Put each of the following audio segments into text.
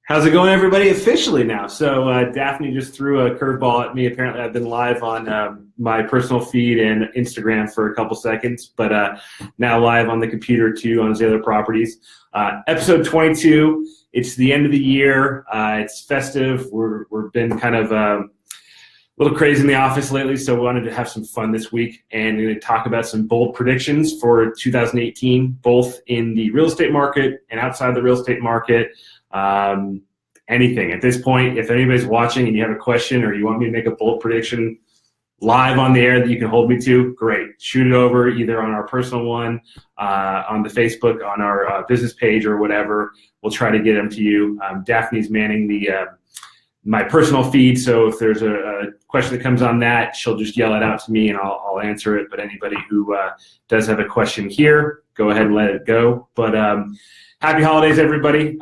How's it going, everybody? Officially now. So Daphne just threw a curveball at me. Apparently, I've been live on my personal feed and Instagram for a couple seconds, but now live on the computer too on the other properties. Episode 22. It's the end of the year. It's festive. We've been kind of a little crazy in the office lately, so we wanted to have some fun this week and we're going to talk about some bold predictions for 2018, both in the real estate market and outside the real estate market. Anything at this point. If anybody's watching and you have a question or you want me to make a bold prediction live on the air that you can hold me to, great. Shoot it over either on our personal one, on the Facebook, on our business page or whatever. We'll try to get them to you. Daphne's manning the my personal feed, so if there's a question that comes on that, she'll just yell it out to me and I'll answer it. But anybody who does have a question here, go ahead and let it go. But happy holidays, everybody.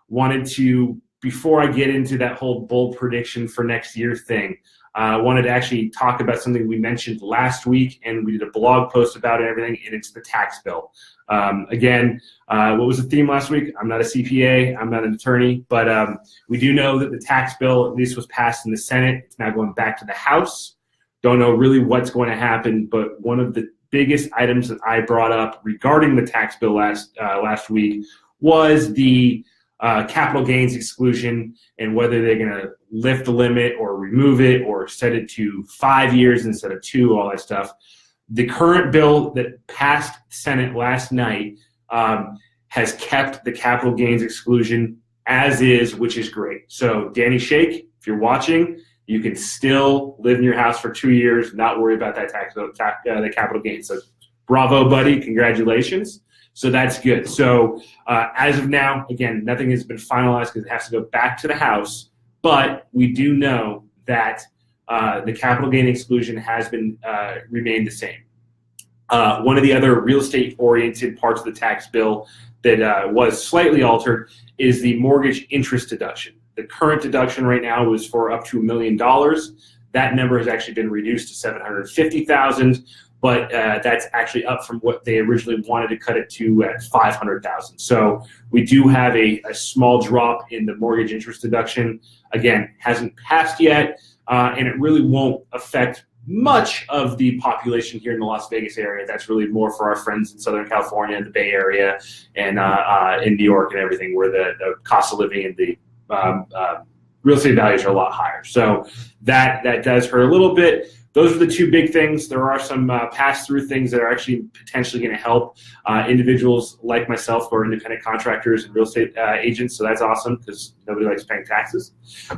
Wanted to, before I get into that whole bold prediction for next year thing, wanted to actually talk about something we mentioned last week, and we did a blog post about it and everything, and it's the tax bill. Again, what was the theme last week? I'm not a CPA, I'm not an attorney, but we do know that the tax bill at least was passed in the Senate. It's now going back to the House. Don't know really what's going to happen, but one of the biggest items that I brought up regarding the tax bill last week was the capital gains exclusion and whether they're going to lift the limit or remove it or set it to 5 years instead of 2, all that stuff. The current bill that passed Senate last night has kept the capital gains exclusion as is, which is great. So Danny Shake, if you're watching, you can still live in your house for 2 years, not worry about that the capital gains. So bravo, buddy. Congratulations. So that's good. So as of now, again, nothing has been finalized because it has to go back to the House. But we do know that the capital gain exclusion has been remained the same. One of the other real estate-oriented parts of the tax bill that was slightly altered is the mortgage interest deduction. The current deduction right now is for up to $1 million. That number has actually been reduced to $750,000. But that's actually up from what they originally wanted to cut it to at $500,000. So we do have a small drop in the mortgage interest deduction. Again, hasn't passed yet, and it really won't affect much of the population here in the Las Vegas area. That's really more for our friends in Southern California and the Bay Area and in New York and everything, where the cost of living and the real estate values are a lot higher. So that does hurt a little bit. Those are the two big things. There are some pass-through things that are actually potentially going to help individuals like myself who are independent contractors and real estate agents. So that's awesome because nobody likes paying taxes.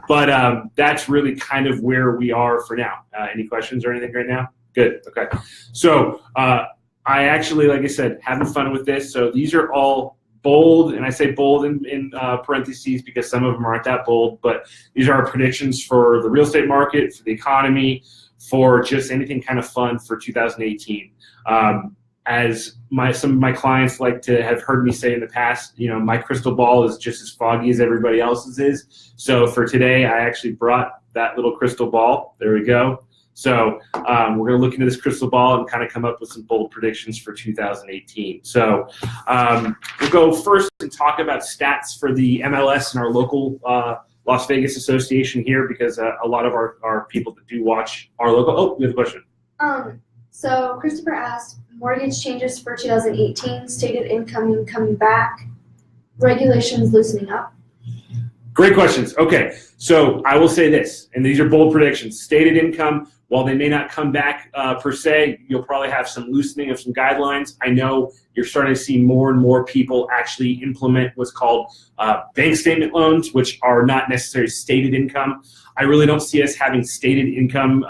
But that's really kind of where we are for now. Any questions or anything right now? Good. Okay. So I actually, like I said, having fun with this. So these are all bold, and I say bold in parentheses because some of them aren't that bold, but these are our predictions for the real estate market, for the economy, for just anything kind of fun for 2018. As some of my clients like to have heard me say in the past, my crystal ball is just as foggy as everybody else's is. So for today, I actually brought that little crystal ball. There we go. So we're going to look into this crystal ball and kind of come up with some bold predictions for 2018. So we'll go first and talk about stats for the MLS and our local Las Vegas Association here, because a lot of our people that do watch our local. Oh, we have a question. So Christopher asked, mortgage changes for 2018, stated income coming back, regulations loosening up. Great questions. Okay, so I will say this, and these are bold predictions. Stated income, while they may not come back per se, you'll probably have some loosening of some guidelines. I know you're starting to see more and more people actually implement what's called bank statement loans, which are not necessarily stated income. I really don't see us having stated income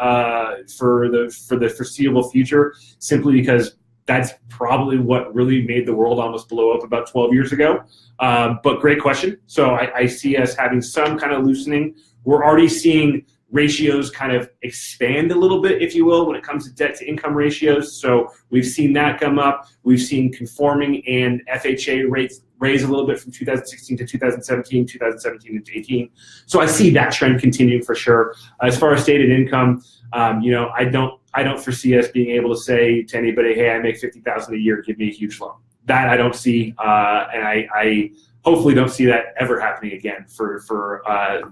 for the foreseeable future, simply because that's probably what really made the world almost blow up about 12 years ago. But great question. So I see us having some kind of loosening. We're already seeing ratios kind of expand a little bit, if you will, when it comes to debt to income ratios. So we've seen that come up. We've seen conforming and FHA rates raise a little bit from 2016 to 2017, 2017 to 18. So I see that trend continuing for sure. As far as stated income, I don't foresee us being able to say to anybody, hey, I make $50,000 a year, give me a huge loan. That I don't see, and I hopefully don't see that ever happening again for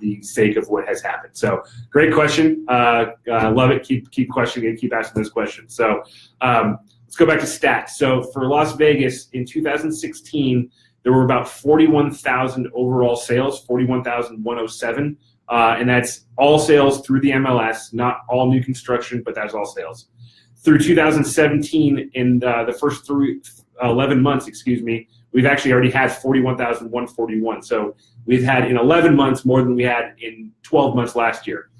the sake of what has happened. So great question. Love it. Keep questioning and keep asking those questions. So let's go back to stats. So for Las Vegas in 2016, there were about 41,000 overall sales, 41,107. And that's all sales through the MLS, not all new construction, but that's all sales. Through 2017, in the first 11 months, we've actually already had 41,141. So we've had in 11 months more than we had in 12 months last year.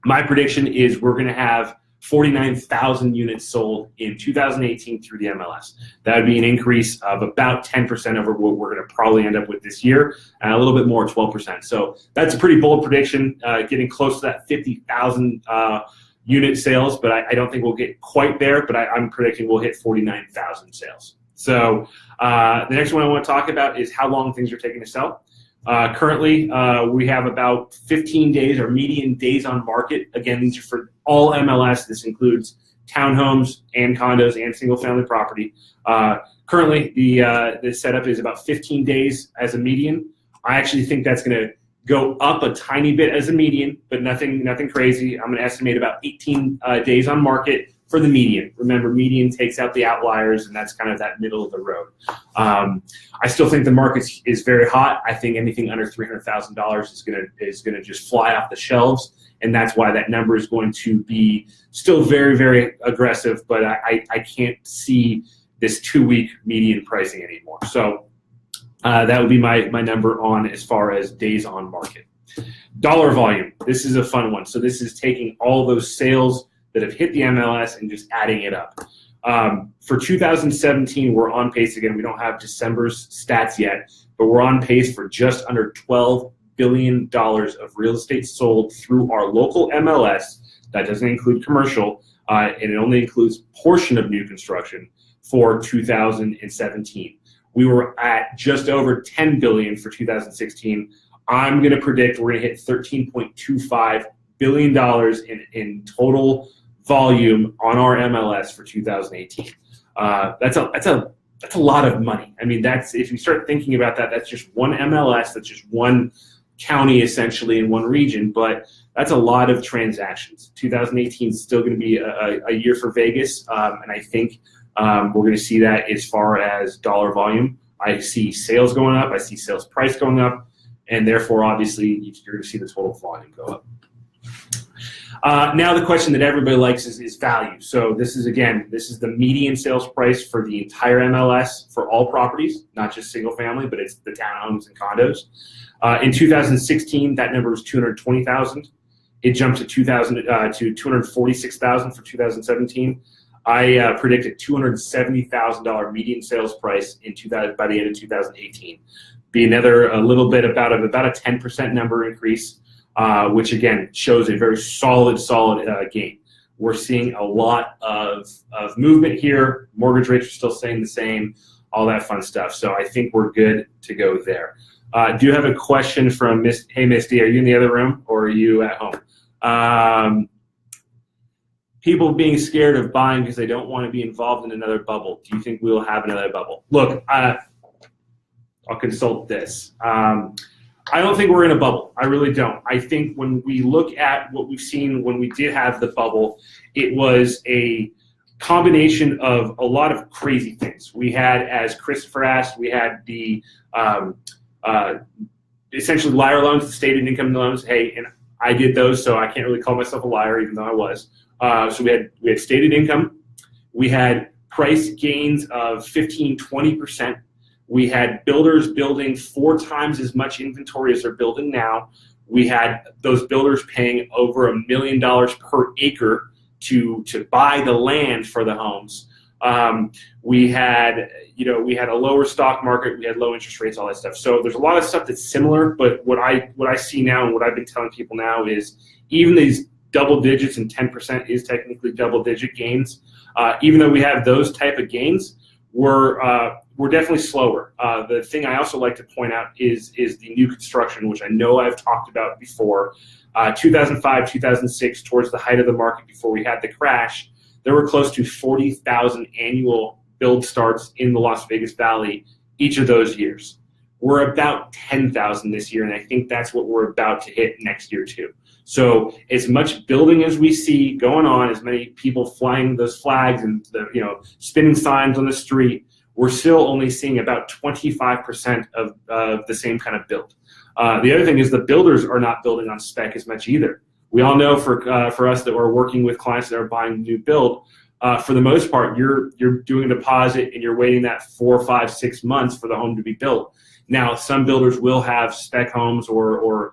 My prediction is we're going to have 49,000 units sold in 2018 through the MLS. That would be an increase of about 10% over what we're going to probably end up with this year, and a little bit more, 12%. So that's a pretty bold prediction, getting close to that 50,000 unit sales, but I don't think we'll get quite there, but I'm predicting we'll hit 49,000 sales. So the next one I want to talk about is how long things are taking to sell. Currently, we have about 15 days or median days on market. Again, these are for all MLS. This includes townhomes and condos and single-family property. Currently, the setup is about 15 days as a median. I actually think that's going to go up a tiny bit as a median, but nothing crazy. I'm going to estimate about 18 days on market for the median. Remember, median takes out the outliers, and that's kind of that middle of the road. I still think the market is very hot. I think anything under $300,000 is gonna just fly off the shelves, and that's why that number is going to be still very, very aggressive. But I can't see this 2-week median pricing anymore. So that would be my number on as far as days on market. Dollar volume. This is a fun one. So this is taking all those sales that have hit the MLS and just adding it up. For 2017, we're on pace again. We don't have December's stats yet, but we're on pace for just under $12 billion of real estate sold through our local MLS. That doesn't include commercial, and it only includes portion of new construction for 2017. We were at just over $10 billion for 2016. I'm going to predict we're going to hit $13.25 billion in total volume on our MLS for 2018. That's a lot of money. I mean, if you start thinking about that, that's just one MLS, that's just one county essentially in one region, but that's a lot of transactions. 2018 is still going to be a year for Vegas, and I think we're going to see that as far as dollar volume. I see sales going up, I see sales price going up, and therefore, obviously, you're going to see the total volume go up. Now the question that everybody likes is value. So this is the median sales price for the entire MLS for all properties, not just single family, but it's the townhomes and condos. In 2016, that number was 220,000. It jumped to 246,000 for 2017. I predict a $270,000 median sales price by the end of 2018. Be a little bit about a 10% number increase. Which again shows a very solid gain. We're seeing a lot of movement here. Mortgage rates are still staying the same, all that fun stuff. So I think we're good to go there. Do you have a question from Miss? Hey, Misty, are you in the other room or are you at home? People being scared of buying because they don't want to be involved in another bubble. Do you think we will have another bubble? Look, I'll consult this. I don't think we're in a bubble. I really don't. I think when we look at what we've seen when we did have the bubble, it was a combination of a lot of crazy things. We had, as Christopher asked, we had the essentially liar loans, the stated income loans. Hey, and I did those, so I can't really call myself a liar, even though I was. So we had stated income. We had price gains of 15, 20%. We had builders building 4 times as much inventory as they're building now. We had those builders paying over $1 million per acre to buy the land for the homes. We had a lower stock market. We had low interest rates, all that stuff. So there's a lot of stuff that's similar. But what I see now and what I've been telling people now is even these double digits, and 10% is technically double digit gains. Even though we have those type of gains, we're definitely slower. The thing I also like to point out is the new construction, which I know I've talked about before. 2005, 2006, towards the height of the market before we had the crash, there were close to 40,000 annual build starts in the Las Vegas Valley each of those years. We're about 10,000 this year, and I think that's what we're about to hit next year too. So as much building as we see going on, as many people flying those flags and spinning signs on the street, we're still only seeing about 25% of the same kind of build. The other thing is the builders are not building on spec as much either. We all know for us that we're working with clients that are buying new build, for the most part, you're doing a deposit and you're waiting that 4, 5, 6 months for the home to be built. Now, some builders will have spec homes or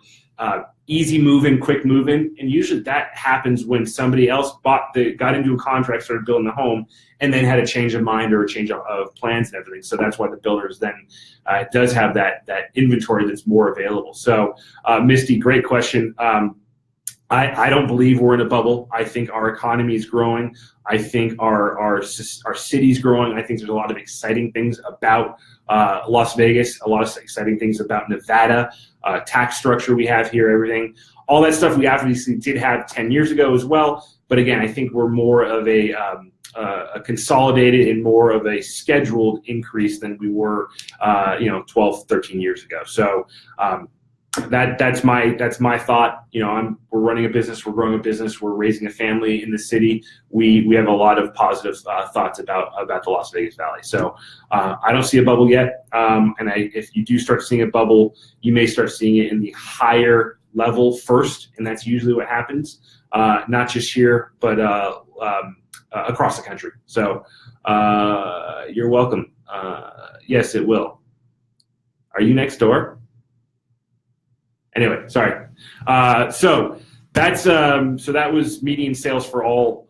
easy move-in, quick move-in, and usually that happens when somebody else got into a contract, started building the home, and then had a change of mind or a change of plans and everything. So that's why the builders then does have that inventory that's more available. So, Misty, great question. I don't believe we're in a bubble. I think our economy is growing. I think our city's growing. I think there's a lot of exciting things about Las Vegas, a lot of exciting things about Nevada, tax structure we have here, everything. All that stuff we obviously did have 10 years ago as well. But again, I think we're more of a consolidated and more of a scheduled increase than we were 12, 13 years ago. So that's my thought. We're running a business, we're growing a business, we're raising a family in the city. We have a lot of positive thoughts about the Las Vegas Valley. So I don't see a bubble yet. If you do start seeing a bubble, you may start seeing it in the higher level first, and that's usually what happens. Not just here, but across the country. So you're welcome. Yes, it will. Are you next door? Anyway, sorry. So that was median sales for all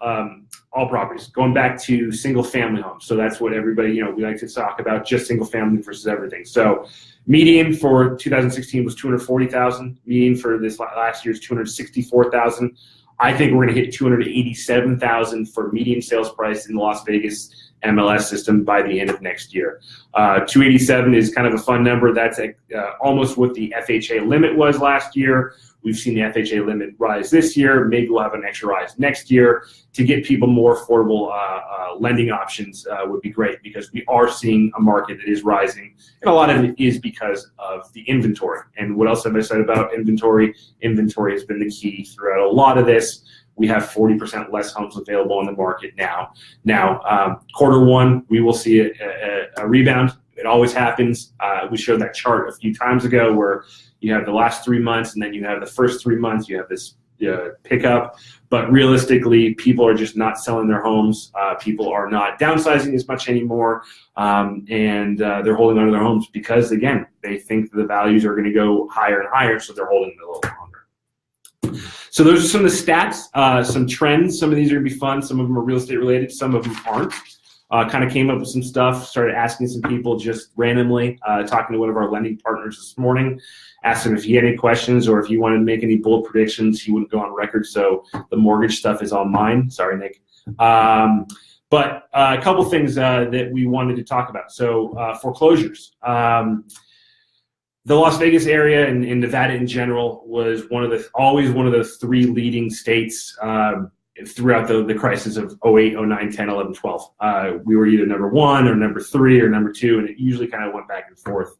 properties. Going back to single family homes. So that's what everybody, we like to talk about, just single family versus everything. So median for 2016 was 240,000. Median for this last year is 264,000. I think we're going to hit 287,000 for median sales price in the Las Vegas MLS system by the end of next year. 287 is kind of a fun number. That's almost what the FHA limit was last year. We've seen the FHA limit rise this year. Maybe we'll have an extra rise next year to get people more affordable lending options would be great, because we are seeing a market that is rising, and a lot of it is because of the inventory. And what else have I said about inventory? Inventory has been the key throughout a lot of this. We have 40% less homes available on the market now. Quarter one, we will see a rebound. It always happens. We showed that chart a few times ago where you have the last 3 months, and then you have the first 3 months, you have this pickup. But realistically, people are just not selling their homes. People are not downsizing as much anymore, and they're holding onto their homes because, again, they think the values are going to go higher and higher, so they're holding it a little longer. So those are some of the stats, some trends. Some of these are going to be fun. Some of them are real estate related. Some of them aren't. Kind of came up with some stuff, started asking some people just randomly, talking to one of our lending partners this morning, asked him if he had any questions or if he wanted to make any bold predictions. He wouldn't go on record, so the mortgage stuff is all mine. Sorry, Nick. But a couple things that we wanted to talk about. So foreclosures. The Las Vegas area and Nevada in general was always one of the 3 leading states throughout the crisis of 08, 09, 10, 11, 12. We were either number 1 or number 3 or number 2, and it usually kind of went back and forth.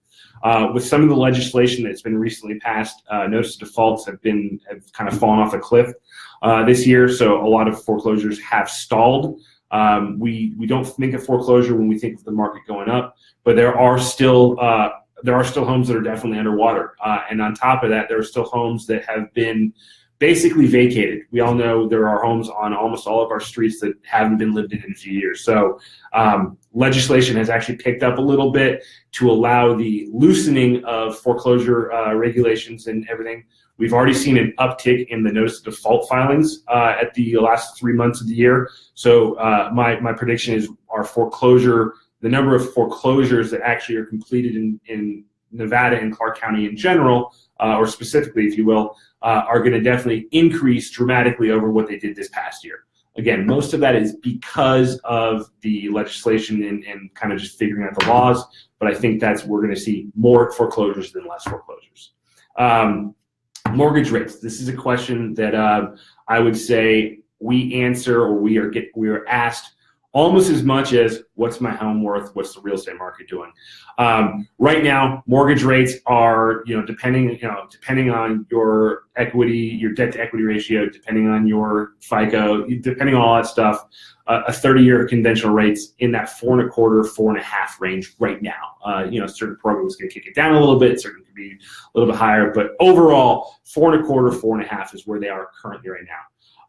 With some of the legislation that's been recently passed, notice of defaults have kind of fallen off a cliff this year, so a lot of foreclosures have stalled. We don't think of foreclosure when we think of the market going up, but there are still homes that are definitely underwater. And on top of that, there are still homes that have been basically vacated. We all know there are homes on almost all of our streets that haven't been lived in a few years. So legislation has actually picked up a little bit to allow the loosening of foreclosure regulations and everything. We've already seen an uptick in the notice of default filings at the last 3 months of the year. So my prediction is the number of foreclosures that actually are completed in Nevada and Clark County in general, or specifically, if you will, are going to definitely increase dramatically over what they did this past year. Again, most of that is because of the legislation and kind of just figuring out the laws, but I think we're going to see more foreclosures than less foreclosures. Mortgage rates. This is a question that I would say we answer, or we are asked almost as much as what's my home worth, what's the real estate market doing. Right now, mortgage rates are, depending on your equity, your debt to equity ratio, depending on your FICO, depending on all that stuff, a 30-year conventional rates in that 4.25, 4.5 range right now. Certain programs can kick it down a little bit, certain can be a little bit higher, but overall, 4.25, 4.5 is where they are currently right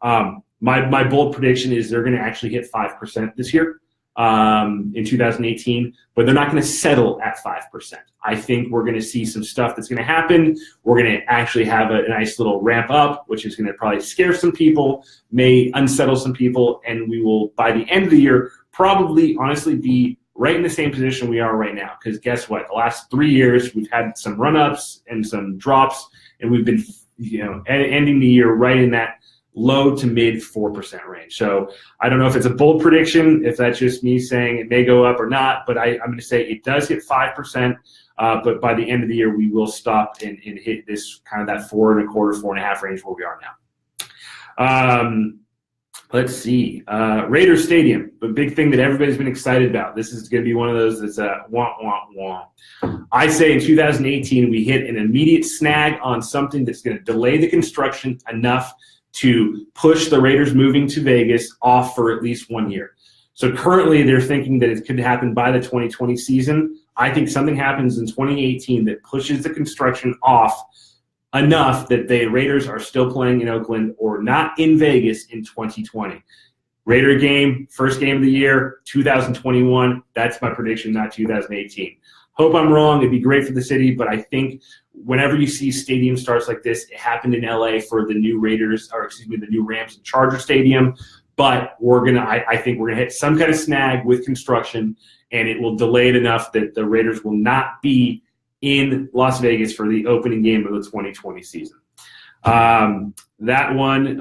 now. My bold prediction is they're going to actually hit 5% this year in 2018, but they're not going to settle at 5%. I think we're going to see some stuff that's going to happen. We're going to actually have a nice little ramp up, which is going to probably scare some people, may unsettle some people, and we will, by the end of the year, probably honestly be right in the same position we are right now. Because guess what? The last 3 years, we've had some run-ups and some drops, and we've been ending the year right in that low to mid 4% range. So I don't know if it's a bold prediction, if that's just me saying it may go up or not, but I'm going to say it does hit 5%, but by the end of the year, we will stop and hit this kind of that 4.25, 4.5 range where we are now. Let's see. Raiders Stadium, the big thing that everybody's been excited about. This is going to be one of those that's wah, wah, wah. I say in 2018, we hit an immediate snag on something that's going to delay the construction enough to push the Raiders moving to Vegas off for at least 1 year. So currently they're thinking that it could happen by the 2020 season. I think something happens in 2018 that pushes the construction off enough that the Raiders are still playing in Oakland or not in Vegas in 2020. Raider game, first game of the year, 2021. That's my prediction, not 2018. Hope I'm wrong. It'd be great for the city, but I think whenever you see stadium starts like this, it happened in LA for the new the new Rams and Charger Stadium. But I think we're gonna hit some kind of snag with construction, and it will delay it enough that the Raiders will not be in Las Vegas for the opening game of the 2020 season. That one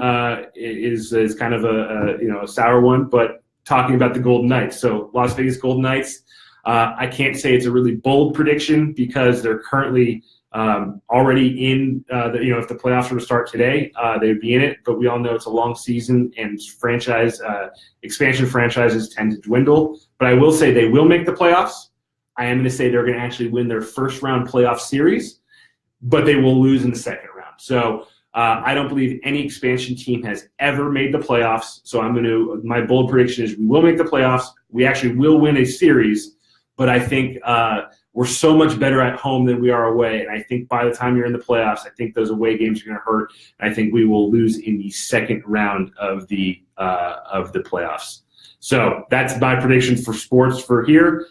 is kind of a sour one, but talking about the Golden Knights. So Las Vegas Golden Knights, I can't say it's a really bold prediction because they're currently already in if the playoffs were to start today, they would be in it, but we all know it's a long season and expansion franchises tend to dwindle. But I will say they will make the playoffs. I am going to say they're going to actually win their first round playoff series, but they will lose in the second round. So I don't believe any expansion team has ever made the playoffs. So my bold prediction is we will make the playoffs. We actually will win a series, but I think we're so much better at home than we are away. And I think by the time you're in the playoffs, I think those away games are going to hurt. And I think we will lose in the second round of the playoffs. So that's my prediction for sports for here.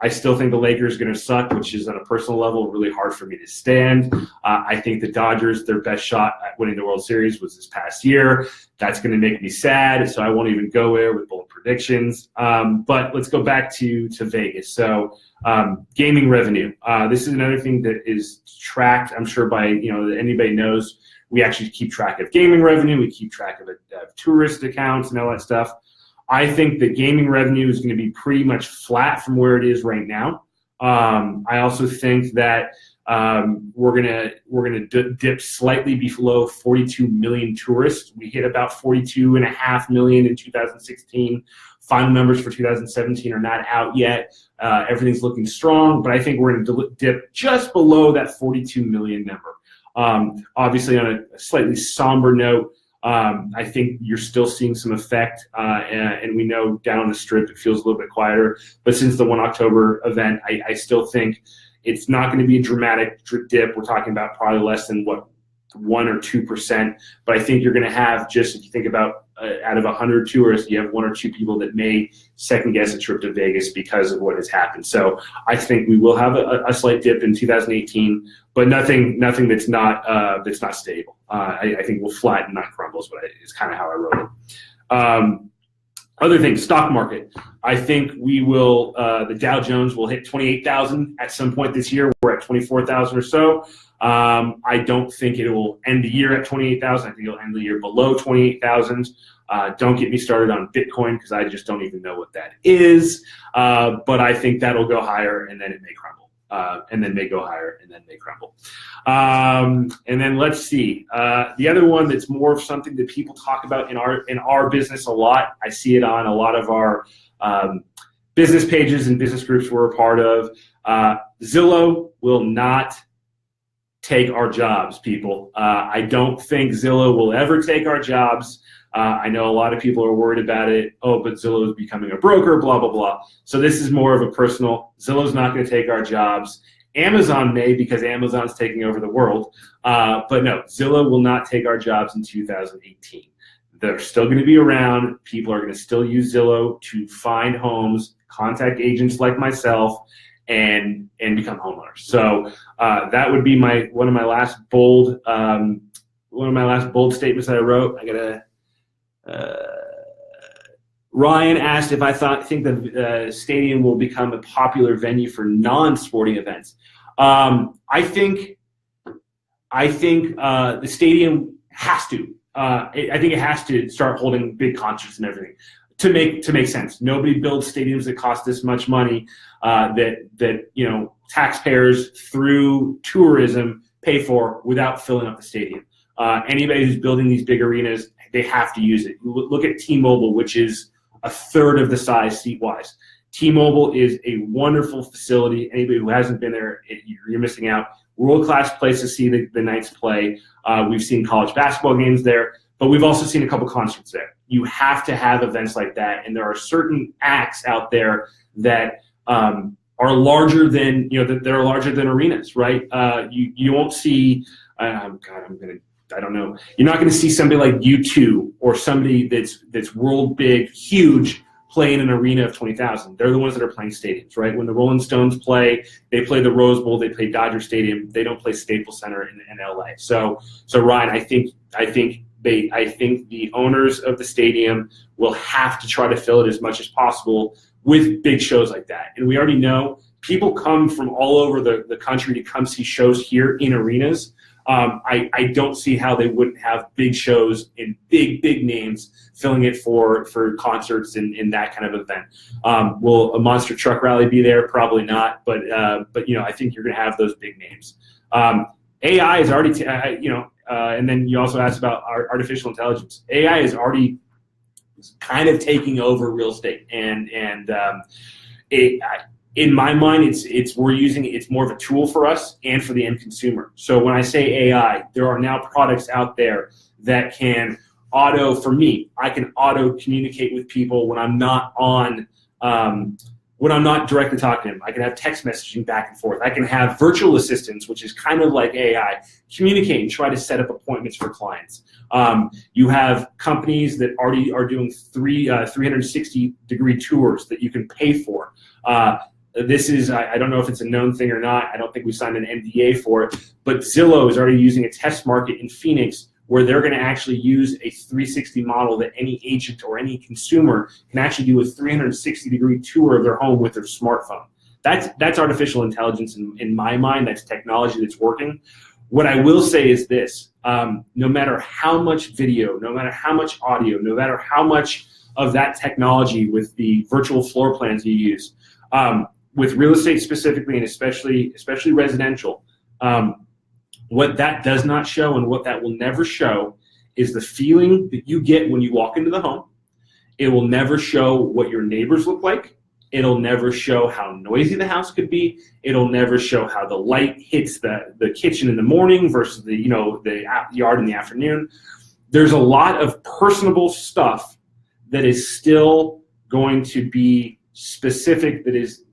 I still think the Lakers are going to suck, which is on a personal level really hard for me to stand. I think the Dodgers, their best shot at winning the World Series was this past year. That's going to make me sad, so I won't even go there with bold predictions. But let's go back to Vegas. So gaming revenue. This is another thing that is tracked, I'm sure, by anybody knows. We actually keep track of gaming revenue. We keep track of tourist accounts and all that stuff. I think that gaming revenue is going to be pretty much flat from where it is right now. I also think that we're gonna dip slightly below 42 million tourists. We hit about 42.5 million in 2016. Final numbers for 2017 are not out yet. Everything's looking strong, but I think we're going to dip just below that 42 million number. Obviously, on a slightly somber note, I think you're still seeing some effect, and we know down on the Strip it feels a little bit quieter. But since the 1 October event, I still think it's not going to be a dramatic dip. We're talking about probably less than 1 or 2%. But I think you're going to have, just if you think about out of 100 tourists, you have 1 or 2 people that may second guess a trip to Vegas because of what has happened. So I think we will have a slight dip in 2018, but nothing that's not stable. I think we'll flatten, not crumble, is kind of how I wrote it. Other things, stock market. I think we will, the Dow Jones will hit 28,000 at some point this year. We're at 24,000 or so. I don't think it will end the year at 28,000. I think it'll end the year below 28,000. Don't get me started on Bitcoin because I just don't even know what that is. But I think that'll go higher and then it may crumble. and then may go higher, and then may crumble. And then let's see. The other one that's more of something that people talk about in our business a lot. I see it on a lot of our business pages and business groups we're a part of. Zillow will not take our jobs, people. I don't think Zillow will ever take our jobs. I know a lot of people are worried about it. Oh, but Zillow is becoming a broker, blah, blah, blah. So this is more of a personal. Zillow's not going to take our jobs. Amazon may, because Amazon's taking over the world. But no, Zillow will not take our jobs in 2018. They're still going to be around. People are going to still use Zillow to find homes, contact agents like myself, and become homeowners. So that would be one of my last bold statements that I wrote. I gotta. Ryan asked if I think the stadium will become a popular venue for non-sporting events. I think the stadium has to. I think it has to start holding big concerts and everything to make sense. Nobody builds stadiums that cost this much money that taxpayers through tourism pay for without filling up the stadium. Anybody who's building these big arenas, they have to use it. Look at T-Mobile, which is a third of the size seat-wise. T-Mobile is a wonderful facility. Anybody who hasn't been there, you're missing out. World-class place to see the Knights play. We've seen college basketball games there, but we've also seen a couple concerts there. You have to have events like that, and there are certain acts out there that are larger than that are larger than arenas, right? You won't see. I don't know. You're not going to see somebody like U2 or somebody that's world big, huge, play in an arena of 20,000. They're the ones that are playing stadiums, right? When the Rolling Stones play, they play the Rose Bowl, they play Dodger Stadium. They don't play Staples Center in LA. So Ryan, I think the owners of the stadium will have to try to fill it as much as possible with big shows like that. And we already know people come from all over the country to come see shows here in arenas. I don't see how they wouldn't have big shows and big names filling it for concerts in that kind of event. Will a monster truck rally be there? Probably not, but I think you're going to have those big names. AI is already, and then you also asked about artificial intelligence. AI is already kind of taking over real estate, and in my mind, we're using it's more of a tool for us and for the end consumer. So when I say AI, there are now products out there that can I can auto communicate with people when I'm not directly talking to them. I can have text messaging back and forth. I can have virtual assistants, which is kind of like AI, communicate and try to set up appointments for clients. You have companies that already are doing 360-degree tours that you can pay for. This is, I don't know if it's a known thing or not. I don't think we signed an NDA for it, but Zillow is already using a test market in Phoenix where they're going to actually use a 360 model that any agent or any consumer can actually do a 360-degree tour of their home with their smartphone. That's artificial intelligence in my mind. That's technology that's working. What I will say is this, no matter how much video, no matter how much audio, no matter how much of that technology with the virtual floor plans you use, with real estate specifically, and especially residential, what that does not show and what that will never show is the feeling that you get when you walk into the home. It will never show what your neighbors look like. It'll never show how noisy the house could be. It'll never show how the light hits the kitchen in the morning versus the yard in the afternoon. There's a lot of personable stuff that is still going to be specific, that is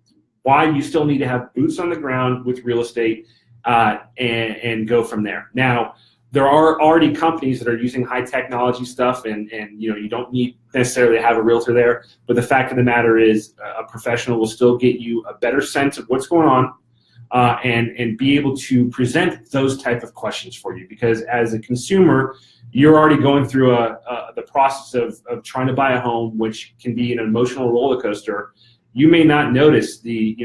why you still need to have boots on the ground with real estate and go from there. Now, there are already companies that are using high technology stuff, and you don't need necessarily to have a realtor there, but the fact of the matter is a professional will still get you a better sense of what's going on and be able to present those type of questions for you, because as a consumer, you're already going through the process of trying to buy a home, which can be an emotional roller coaster. You may not notice the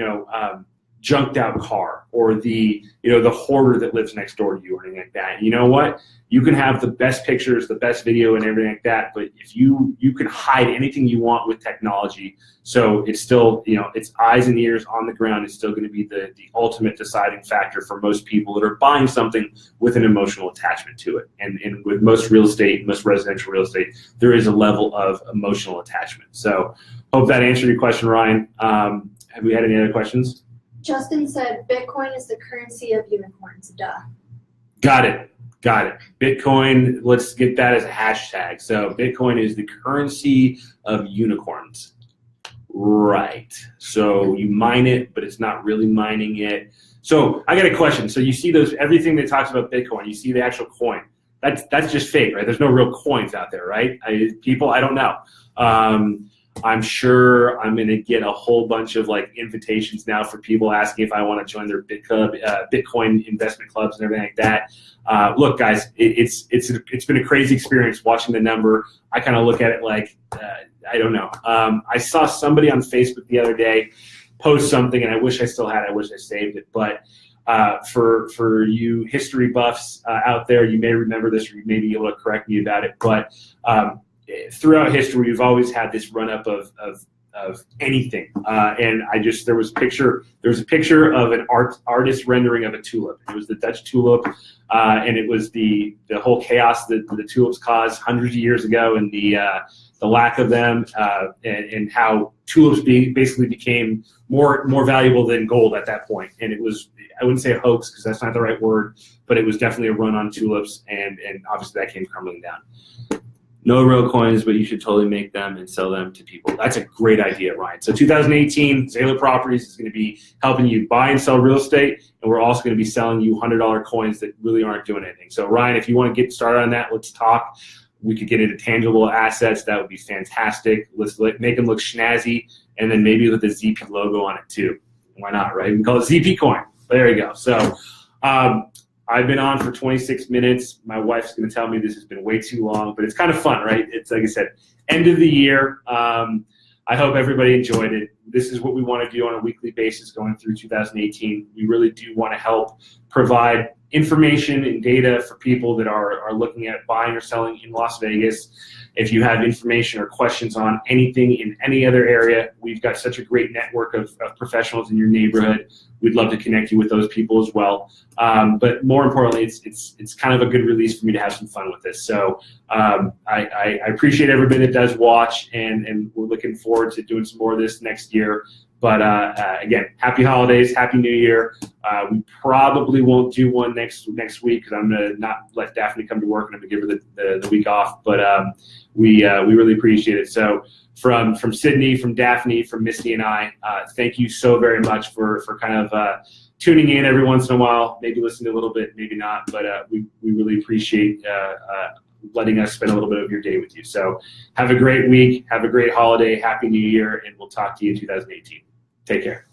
junked out car or the hoarder that lives next door to you or anything like that. You know what? You can have the best pictures, the best video and everything like that, but if you can hide anything you want with technology, so it's still, it's eyes and ears on the ground is still going to be the ultimate deciding factor for most people that are buying something with an emotional attachment to it. And with most real estate, most residential real estate, there is a level of emotional attachment. So hope that answered your question, Ryan. Have we had any other questions? Justin said Bitcoin is the currency of unicorns. Duh. Got it. Bitcoin, let's get that as a hashtag. So Bitcoin is the currency of unicorns. Right. So you mine it, but it's not really mining it. So I got a question. So you see everything that talks about Bitcoin, you see the actual coin. That's just fake, right? There's no real coins out there, right? I don't know. I'm sure I'm going to get a whole bunch of invitations now for people asking if I want to join their Bitcoin investment clubs and everything like that. Look, guys, it's been a crazy experience watching the number. I kind of look at it I don't know. I saw somebody on Facebook the other day post something, and I wish I still had it. I wish I saved it. But for you history buffs out there, you may remember this, or you may be able to correct me about it. But throughout history, we've always had this run up of anything, and there was a picture of an artist rendering of a tulip. It was the Dutch tulip, and it was the whole chaos that the tulips caused hundreds of years ago, and the lack of them, and how tulips basically became more valuable than gold at that point. And it was, I wouldn't say a hoax because that's not the right word, but it was definitely a run on tulips, and obviously that came crumbling down. No real coins, but you should totally make them and sell them to people. That's a great idea, Ryan. So 2018, Zahler Properties is going to be helping you buy and sell real estate, and we're also going to be selling you $100 coins that really aren't doing anything. So Ryan, if you want to get started on that, let's talk. We could get into tangible assets. That would be fantastic. Let's make them look snazzy, and then maybe with the ZP logo on it too. Why not, right? We can call it ZP coin. There you go. So I've been on for 26 minutes. My wife's going to tell me this has been way too long, but it's kind of fun, right? It's like I said, end of the year. I hope everybody enjoyed it. This is what we want to do on a weekly basis going through 2018. We really do want to help provide information and data for people that are looking at buying or selling in Las Vegas. If you have information or questions on anything in any other area, we've got such a great network of professionals in your neighborhood. We'd love to connect you with those people as well. But more importantly, it's kind of a good release for me to have some fun with this. So I appreciate everybody that does watch, and we're looking forward to doing some more of this next year. But again, happy holidays, happy New Year. We probably won't do one next week because I'm gonna not let Daphne come to work, and I'm gonna give her the week off. But we really appreciate it. So from Sydney, from Daphne, from Misty and I, thank you so very much for kind of tuning in every once in a while. Maybe listening a little bit, maybe not, but we really appreciate letting us spend a little bit of your day with you. So have a great week, have a great holiday, happy New Year, and we'll talk to you in 2018. Take care.